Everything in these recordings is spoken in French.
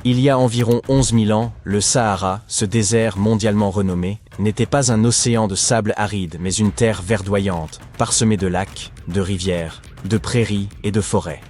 Il y a environ 11 000 ans, le Sahara, ce désert mondialement renommé, n'était pas un océan de sable aride mais une terre verdoyante, parsemée de lacs, de rivières, de prairies et de forêts.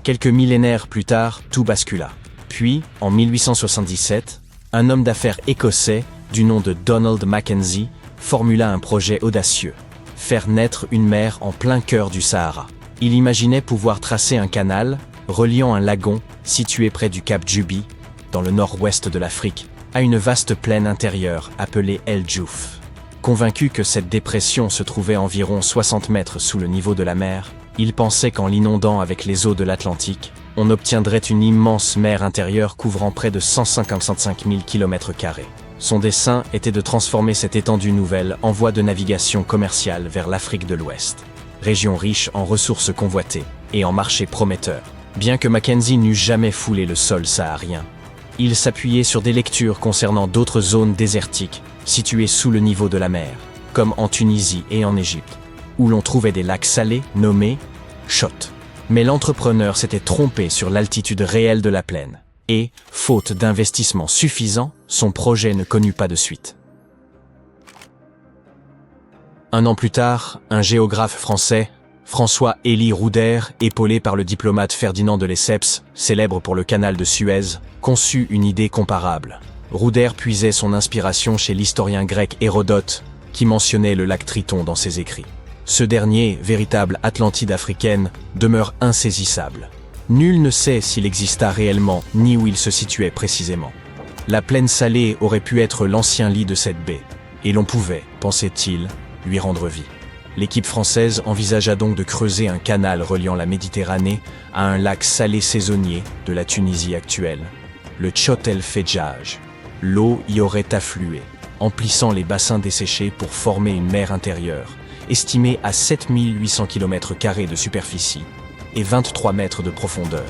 Quelques millénaires plus tard, tout bascula. Puis, en 1877, un homme d'affaires écossais, du nom de Donald Mackenzie, formula un projet audacieux: faire naître une mer en plein cœur du Sahara. Il imaginait pouvoir tracer un canal, reliant un lagon, situé près du cap Juby, dans le nord-ouest de l'Afrique, à une vaste plaine intérieure appelée El Djouf. Convaincu que cette dépression se trouvait environ 60 mètres sous le niveau de la mer, il pensait qu'en l'inondant avec les eaux de l'Atlantique, on obtiendrait une immense mer intérieure couvrant près de 155 000 km². Son dessein était de transformer cette étendue nouvelle en voie de navigation commerciale vers l'Afrique de l'Ouest, région riche en ressources convoitées et en marchés prometteurs. Bien que Mackenzie n'eût jamais foulé le sol saharien, il s'appuyait sur des lectures concernant d'autres zones désertiques situées sous le niveau de la mer, comme en Tunisie et en Égypte, où l'on trouvait des lacs salés nommés Chott. Mais l'entrepreneur s'était trompé sur l'altitude réelle de la plaine, et, faute d'investissement suffisant, son projet ne connut pas de suite. Un an plus tard, un géographe français, François-Élie Roudère, épaulé par le diplomate Ferdinand de Lesseps, célèbre pour le canal de Suez, conçut une idée comparable. Roudère puisait son inspiration chez l'historien grec Hérodote, qui mentionnait le lac Triton dans ses écrits. Ce dernier, véritable Atlantide africaine, demeure insaisissable. Nul ne sait s'il exista réellement ni où il se situait précisément. La plaine salée aurait pu être l'ancien lit de cette baie, et l'on pouvait, pensait-il, lui rendre vie. L'équipe française envisagea donc de creuser un canal reliant la Méditerranée à un lac salé saisonnier de la Tunisie actuelle, le Chott el Fedjaj. L'eau y aurait afflué, emplissant les bassins desséchés pour former une mer intérieure, estimée à 7 800 km² de superficie et 23 mètres de profondeur.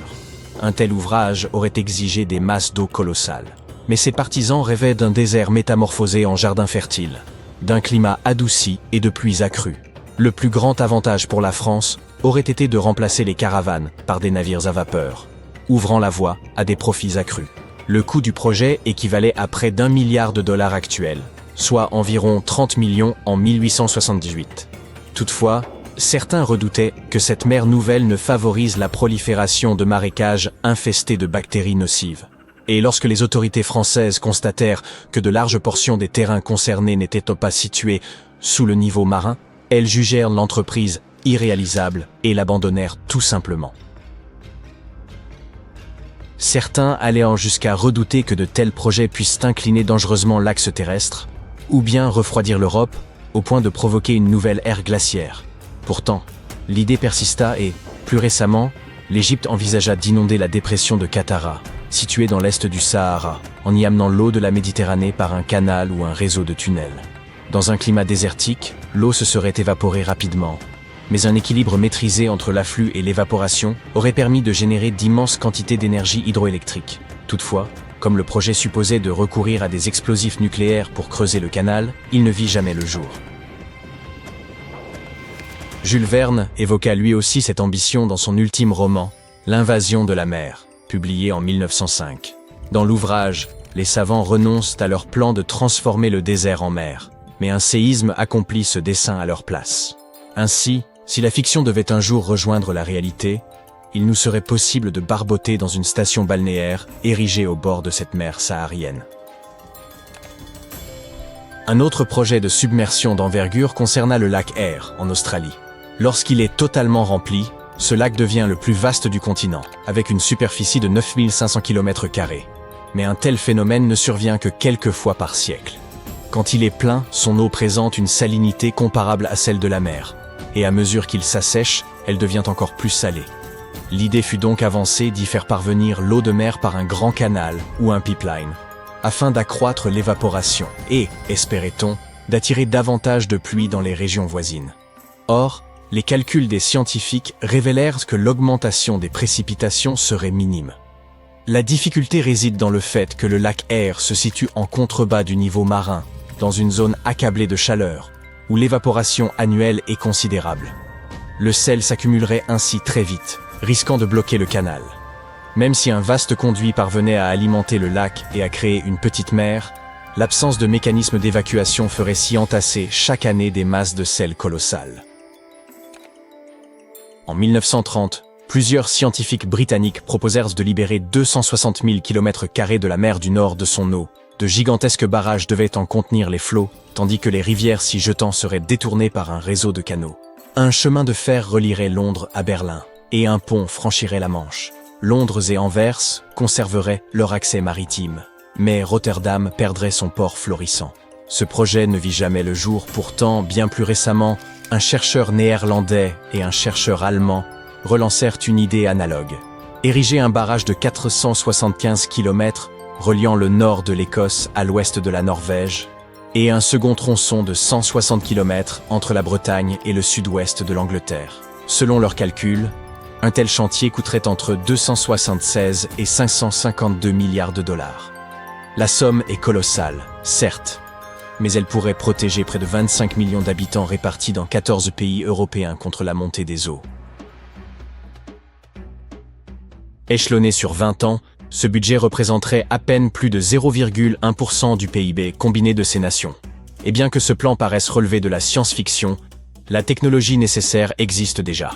Un tel ouvrage aurait exigé des masses d'eau colossales. Mais ses partisans rêvaient d'un désert métamorphosé en jardin fertile, d'un climat adouci et de pluies accrues. Le plus grand avantage pour la France aurait été de remplacer les caravanes par des navires à vapeur, ouvrant la voie à des profits accrus. Le coût du projet équivalait à près d'1 milliard de dollars actuels, soit environ 30 millions en 1878. Toutefois, certains redoutaient que cette mer nouvelle ne favorise la prolifération de marécages infestés de bactéries nocives. Et lorsque les autorités françaises constatèrent que de larges portions des terrains concernés n'étaient pas situés sous le niveau marin, elles jugèrent l'entreprise irréalisable et l'abandonnèrent tout simplement. Certains allaient jusqu'à redouter que de tels projets puissent incliner dangereusement l'axe terrestre, ou bien refroidir l'Europe, au point de provoquer une nouvelle ère glaciaire. Pourtant, l'idée persista et, plus récemment, l'Égypte envisagea d'inonder la dépression de Qattara, située dans l'est du Sahara, en y amenant l'eau de la Méditerranée par un canal ou un réseau de tunnels. Dans un climat désertique, l'eau se serait évaporée rapidement, mais un équilibre maîtrisé entre l'afflux et l'évaporation aurait permis de générer d'immenses quantités d'énergie hydroélectrique. Toutefois, comme le projet supposait de recourir à des explosifs nucléaires pour creuser le canal, il ne vit jamais le jour. Jules Verne évoqua lui aussi cette ambition dans son ultime roman, L'Invasion de la mer, publié en 1905. Dans l'ouvrage, les savants renoncent à leur plan de transformer le désert en mer, mais un séisme accomplit ce dessein à leur place. Ainsi, si la fiction devait un jour rejoindre la réalité, il nous serait possible de barboter dans une station balnéaire érigée au bord de cette mer saharienne. Un autre projet de submersion d'envergure concerna le lac Eyre, en Australie. Lorsqu'il est totalement rempli, ce lac devient le plus vaste du continent, avec une superficie de 9 500 km². Mais un tel phénomène ne survient que quelques fois par siècle. Quand il est plein, son eau présente une salinité comparable à celle de la mer, et à mesure qu'il s'assèche, elle devient encore plus salée. L'idée fut donc avancée d'y faire parvenir l'eau de mer par un grand canal ou un pipeline, afin d'accroître l'évaporation et, espérait-on, d'attirer davantage de pluie dans les régions voisines. Or, les calculs des scientifiques révélèrent que l'augmentation des précipitations serait minime. La difficulté réside dans le fait que le lac Eyre se situe en contrebas du niveau marin, dans une zone accablée de chaleur, où l'évaporation annuelle est considérable. Le sel s'accumulerait ainsi très vite, risquant de bloquer le canal. Même si un vaste conduit parvenait à alimenter le lac et à créer une petite mer, l'absence de mécanisme d'évacuation ferait s'y entasser chaque année des masses de sel colossales. En 1930, plusieurs scientifiques britanniques proposèrent de libérer 260 000 km² de la mer du Nord de son eau. De gigantesques barrages devaient en contenir les flots, tandis que les rivières s'y jetant seraient détournées par un réseau de canaux. Un chemin de fer relierait Londres à Berlin, et un pont franchirait la Manche. Londres et Anvers conserveraient leur accès maritime, mais Rotterdam perdrait son port florissant. Ce projet ne vit jamais le jour, pourtant, bien plus récemment, un chercheur néerlandais et un chercheur allemand relancèrent une idée analogue. Ériger un barrage de 475 km reliant le nord de l'Écosse à l'ouest de la Norvège, et un second tronçon de 160 km entre la Bretagne et le sud-ouest de l'Angleterre. Selon leurs calculs, un tel chantier coûterait entre 276 et 552 milliards de dollars. La somme est colossale, certes, mais elle pourrait protéger près de 25 millions d'habitants répartis dans 14 pays européens contre la montée des eaux. Échelonné sur 20 ans, ce budget représenterait à peine plus de 0,1% du PIB combiné de ces nations. Et bien que ce plan paraisse relever de la science-fiction, la technologie nécessaire existe déjà.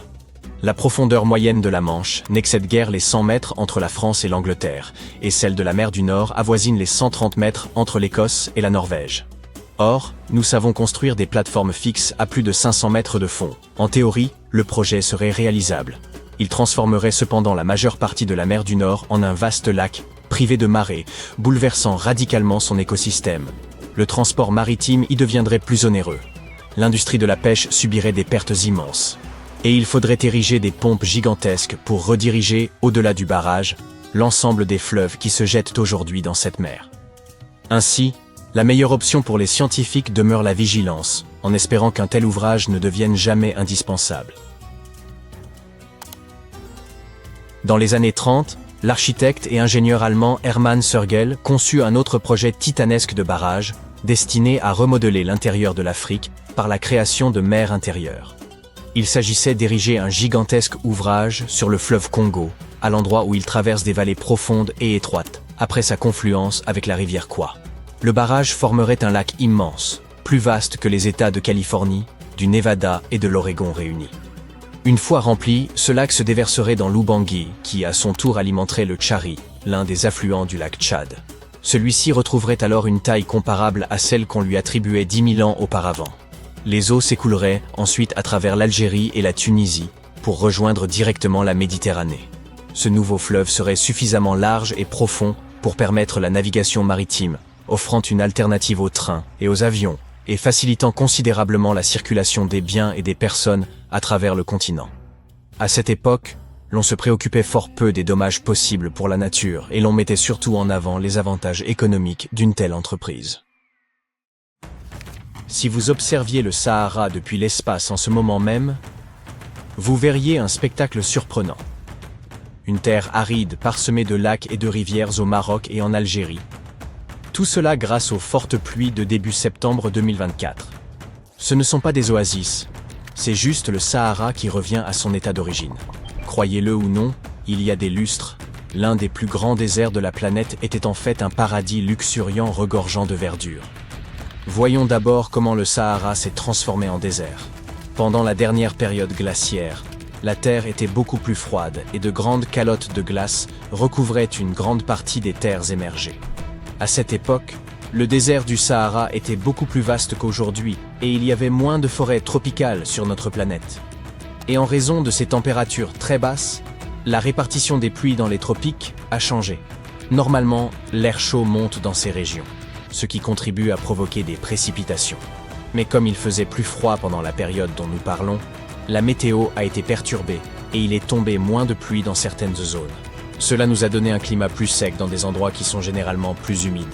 La profondeur moyenne de la Manche n'excède guère les 100 mètres entre la France et l'Angleterre, et celle de la mer du Nord avoisine les 130 mètres entre l'Écosse et la Norvège. Or, nous savons construire des plateformes fixes à plus de 500 mètres de fond. En théorie, le projet serait réalisable. Il transformerait cependant la majeure partie de la mer du Nord en un vaste lac, privé de marée, bouleversant radicalement son écosystème. Le transport maritime y deviendrait plus onéreux. L'industrie de la pêche subirait des pertes immenses. Et il faudrait ériger des pompes gigantesques pour rediriger, au-delà du barrage, l'ensemble des fleuves qui se jettent aujourd'hui dans cette mer. Ainsi, la meilleure option pour les scientifiques demeure la vigilance, en espérant qu'un tel ouvrage ne devienne jamais indispensable. Dans les années 30, l'architecte et ingénieur allemand Hermann Sörgel conçut un autre projet titanesque de barrage, destiné à remodeler l'intérieur de l'Afrique par la création de mers intérieures. Il s'agissait d'ériger un gigantesque ouvrage sur le fleuve Congo, à l'endroit où il traverse des vallées profondes et étroites, après sa confluence avec la rivière Kwa. Le barrage formerait un lac immense, plus vaste que les États de Californie, du Nevada et de l'Oregon réunis. Une fois rempli, ce lac se déverserait dans l'Ubangi, qui à son tour alimenterait le Tchari, l'un des affluents du lac Tchad. Celui-ci retrouverait alors une taille comparable à celle qu'on lui attribuait 10 000 ans auparavant. Les eaux s'écouleraient ensuite à travers l'Algérie et la Tunisie pour rejoindre directement la Méditerranée. Ce nouveau fleuve serait suffisamment large et profond pour permettre la navigation maritime, offrant une alternative aux trains et aux avions et facilitant considérablement la circulation des biens et des personnes à travers le continent. À cette époque, l'on se préoccupait fort peu des dommages possibles pour la nature et l'on mettait surtout en avant les avantages économiques d'une telle entreprise. Si vous observiez le Sahara depuis l'espace en ce moment même, vous verriez un spectacle surprenant. Une terre aride parsemée de lacs et de rivières au Maroc et en Algérie. Tout cela grâce aux fortes pluies de début septembre 2024. Ce ne sont pas des oasis, c'est juste le Sahara qui revient à son état d'origine. Croyez-le ou non, il y a des lustres, l'un des plus grands déserts de la planète était en fait un paradis luxuriant regorgeant de verdure. Voyons d'abord comment le Sahara s'est transformé en désert. Pendant la dernière période glaciaire, la terre était beaucoup plus froide et de grandes calottes de glace recouvraient une grande partie des terres émergées. À cette époque, le désert du Sahara était beaucoup plus vaste qu'aujourd'hui et il y avait moins de forêts tropicales sur notre planète. Et en raison de ces températures très basses, la répartition des pluies dans les tropiques a changé. Normalement, l'air chaud monte dans ces régions, ce qui contribue à provoquer des précipitations. Mais comme il faisait plus froid pendant la période dont nous parlons, la météo a été perturbée et il est tombé moins de pluie dans certaines zones. Cela nous a donné un climat plus sec dans des endroits qui sont généralement plus humides.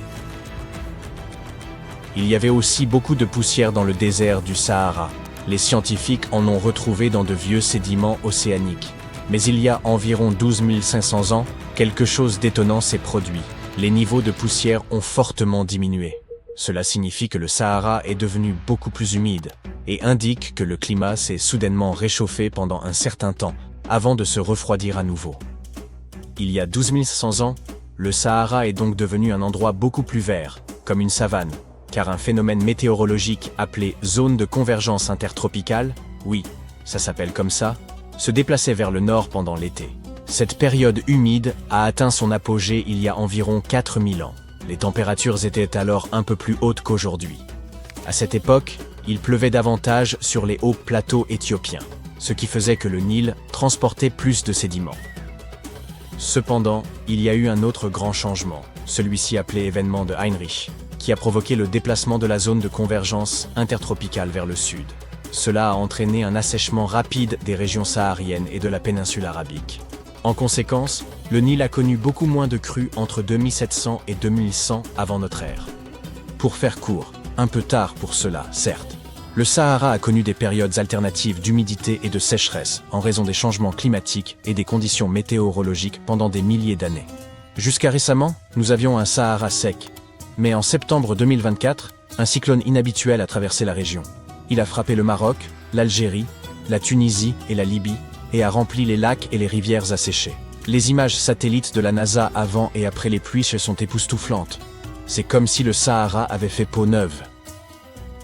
Il y avait aussi beaucoup de poussière dans le désert du Sahara. Les scientifiques en ont retrouvé dans de vieux sédiments océaniques. Mais il y a environ 12 500 ans, quelque chose d'étonnant s'est produit. Les niveaux de poussière ont fortement diminué. Cela signifie que le Sahara est devenu beaucoup plus humide et indique que le climat s'est soudainement réchauffé pendant un certain temps avant de se refroidir à nouveau. il y a 12 500 ans, le Sahara est donc devenu un endroit beaucoup plus vert, comme une savane, car un phénomène météorologique appelé zone de convergence intertropicale, oui, ça s'appelle comme ça, se déplaçait vers le nord pendant l'été. Cette période humide a atteint son apogée il y a environ 4000 ans. Les températures étaient alors un peu plus hautes qu'aujourd'hui. À cette époque, il pleuvait davantage sur les hauts plateaux éthiopiens, ce qui faisait que le Nil transportait plus de sédiments. Cependant, il y a eu un autre grand changement, celui-ci appelé événement de Heinrich, qui a provoqué le déplacement de la zone de convergence intertropicale vers le sud. Cela a entraîné un assèchement rapide des régions sahariennes et de la péninsule arabique. En conséquence, le Nil a connu beaucoup moins de crues entre 2700 et 2100 avant notre ère. Pour faire court, un peu tard pour cela, certes, le Sahara a connu des périodes alternatives d'humidité et de sécheresse en raison des changements climatiques et des conditions météorologiques pendant des milliers d'années. Jusqu'à récemment, nous avions un Sahara sec. Mais en septembre 2024, un cyclone inhabituel a traversé la région. Il a frappé le Maroc, l'Algérie, la Tunisie et la Libye et a rempli les lacs et les rivières asséchées. Les images satellites de la NASA avant et après les pluies sont époustouflantes. C'est comme si le Sahara avait fait peau neuve.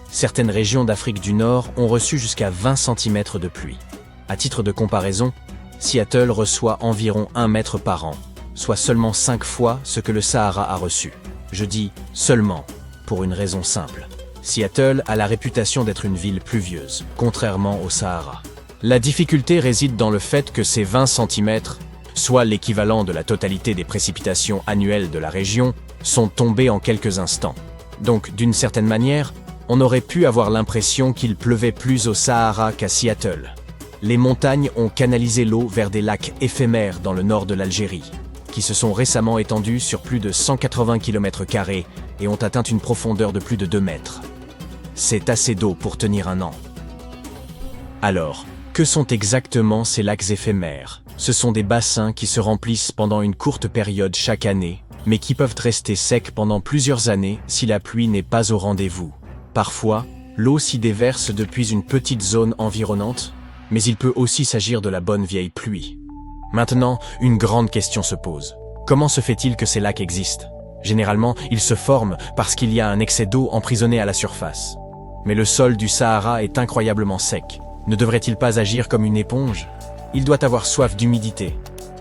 Certaines régions d'Afrique du Nord ont reçu jusqu'à 20 cm de pluie. À titre de comparaison, Seattle reçoit environ 1 mètre par an, soit seulement 5 fois ce que le Sahara a reçu. Je dis « seulement » pour une raison simple. Seattle a la réputation d'être une ville pluvieuse, contrairement au Sahara. La difficulté réside dans le fait que ces 20 cm, soit l'équivalent de la totalité des précipitations annuelles de la région, sont tombés en quelques instants. Donc, d'une certaine manière, on aurait pu avoir l'impression qu'il pleuvait plus au Sahara qu'à Seattle. Les montagnes ont canalisé l'eau vers des lacs éphémères dans le nord de l'Algérie, qui se sont récemment étendus sur plus de 180 km² et ont atteint une profondeur de plus de 2 mètres. C'est assez d'eau pour tenir un an. Alors, que sont exactement ces lacs éphémères? Ce sont des bassins qui se remplissent pendant une courte période chaque année, mais qui peuvent rester secs pendant plusieurs années si la pluie n'est pas au rendez-vous. Parfois, l'eau s'y déverse depuis une petite zone environnante, mais il peut aussi s'agir de la bonne vieille pluie. Maintenant, une grande question se pose. Comment se fait-il que ces lacs existent? Généralement, ils se forment parce qu'il y a un excès d'eau emprisonnée à la surface. Mais le sol du Sahara est incroyablement sec. Ne devrait-il pas agir comme une éponge? Il doit avoir soif d'humidité.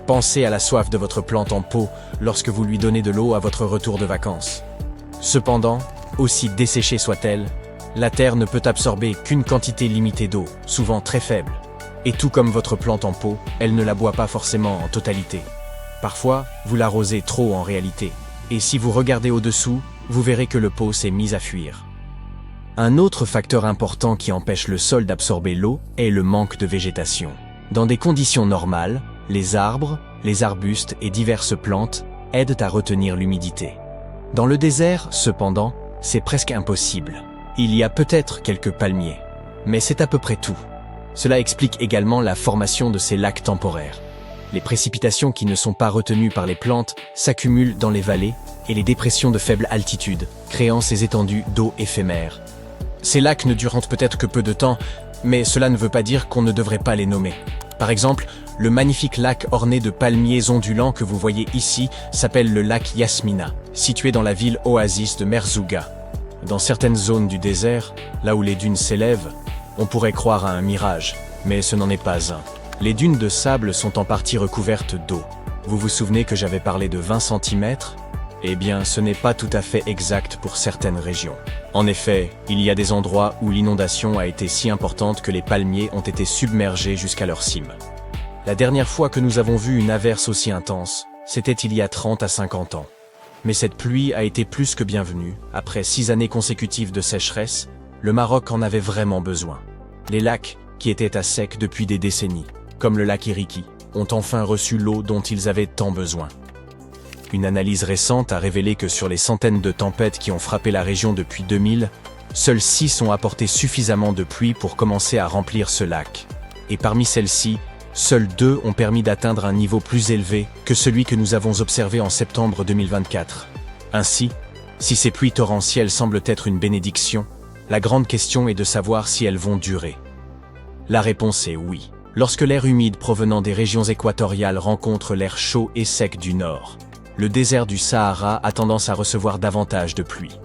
Pensez à la soif de votre plante en pot lorsque vous lui donnez de l'eau à votre retour de vacances. Cependant, aussi desséchée soit-elle, la terre ne peut absorber qu'une quantité limitée d'eau, souvent très faible. Et tout comme votre plante en pot, elle ne la boit pas forcément en totalité. Parfois, vous l'arrosez trop en réalité. Et si vous regardez au-dessous, vous verrez que le pot s'est mis à fuir. Un autre facteur important qui empêche le sol d'absorber l'eau est le manque de végétation. Dans des conditions normales, les arbres, les arbustes et diverses plantes aident à retenir l'humidité. Dans le désert, cependant, c'est presque impossible. Il y a peut-être quelques palmiers, mais c'est à peu près tout. Cela explique également la formation de ces lacs temporaires. Les précipitations qui ne sont pas retenues par les plantes s'accumulent dans les vallées et les dépressions de faible altitude, créant ces étendues d'eau éphémères. Ces lacs ne durent peut-être que peu de temps, mais cela ne veut pas dire qu'on ne devrait pas les nommer. Par exemple, le magnifique lac orné de palmiers ondulants que vous voyez ici s'appelle le lac Yasmina, situé dans la ville oasis de Merzouga. Dans certaines zones du désert, là où les dunes s'élèvent, on pourrait croire à un mirage, mais ce n'en est pas un. Les dunes de sable sont en partie recouvertes d'eau. Vous vous souvenez que j'avais parlé de 20 cm? Eh bien, ce n'est pas tout à fait exact pour certaines régions. En effet, il y a des endroits où l'inondation a été si importante que les palmiers ont été submergés jusqu'à leur cime. La dernière fois que nous avons vu une averse aussi intense, c'était il y a 30 à 50 ans. Mais cette pluie a été plus que bienvenue. Après 6 années consécutives de sécheresse, le Maroc en avait vraiment besoin. Les lacs, qui étaient à sec depuis des décennies, comme le lac Iriki, ont enfin reçu l'eau dont ils avaient tant besoin. Une analyse récente a révélé que sur les centaines de tempêtes qui ont frappé la région depuis 2000, seules 6 ont apporté suffisamment de pluie pour commencer à remplir ce lac. Et parmi celles-ci, seules 2 ont permis d'atteindre un niveau plus élevé que celui que nous avons observé en septembre 2024. Ainsi, si ces pluies torrentielles semblent être une bénédiction, la grande question est de savoir si elles vont durer. La réponse est oui. Lorsque l'air humide provenant des régions équatoriales rencontre l'air chaud et sec du nord, le désert du Sahara a tendance à recevoir davantage de pluie.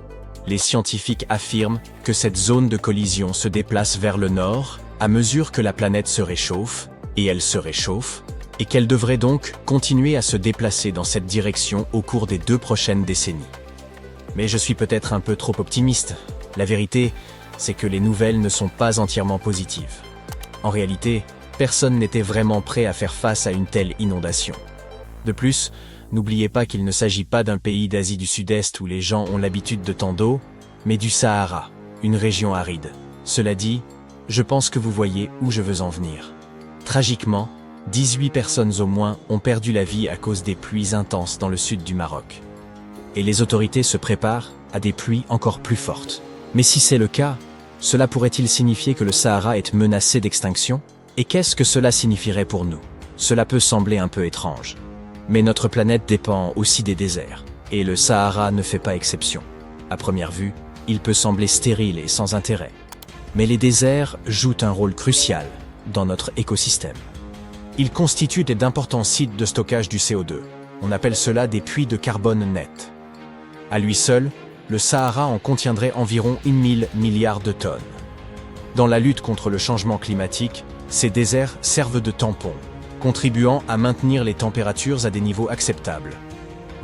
Les scientifiques affirment que cette zone de collision se déplace vers le nord à mesure que la planète se réchauffe, et elle se réchauffe, et qu'elle devrait donc continuer à se déplacer dans cette direction au cours des 2 prochaines décennies. Mais je suis peut-être un peu trop optimiste. La vérité, c'est que les nouvelles ne sont pas entièrement positives. En réalité, personne n'était vraiment prêt à faire face à une telle inondation. De plus, n'oubliez pas qu'il ne s'agit pas d'un pays d'Asie du Sud-Est où les gens ont l'habitude de tant d'eau, mais du Sahara, une région aride. Cela dit, je pense que vous voyez où je veux en venir. Tragiquement, 18 personnes au moins ont perdu la vie à cause des pluies intenses dans le sud du Maroc. Et les autorités se préparent à des pluies encore plus fortes. Mais si c'est le cas, cela pourrait-il signifier que le Sahara est menacé d'extinction? Et qu'est-ce que cela signifierait pour nous? Cela peut sembler un peu étrange. Mais notre planète dépend aussi des déserts, et le Sahara ne fait pas exception. À première vue, il peut sembler stérile et sans intérêt. Mais les déserts jouent un rôle crucial dans notre écosystème. Ils constituent d'importants sites de stockage du CO2. On appelle cela des puits de carbone net. À lui seul, le Sahara en contiendrait environ 1000 milliards de tonnes. Dans la lutte contre le changement climatique, ces déserts servent de tampons, contribuant à maintenir les températures à des niveaux acceptables.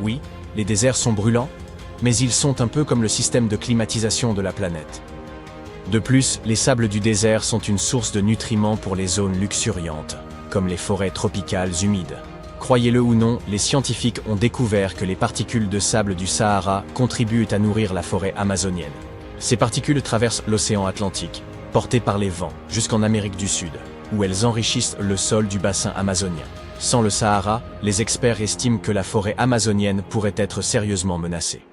Oui, les déserts sont brûlants, mais ils sont un peu comme le système de climatisation de la planète. De plus, les sables du désert sont une source de nutriments pour les zones luxuriantes, comme les forêts tropicales humides. Croyez-le ou non, les scientifiques ont découvert que les particules de sable du Sahara contribuent à nourrir la forêt amazonienne. Ces particules traversent l'océan Atlantique, portées par les vents, jusqu'en Amérique du Sud, où elles enrichissent le sol du bassin amazonien. Sans le Sahara, les experts estiment que la forêt amazonienne pourrait être sérieusement menacée.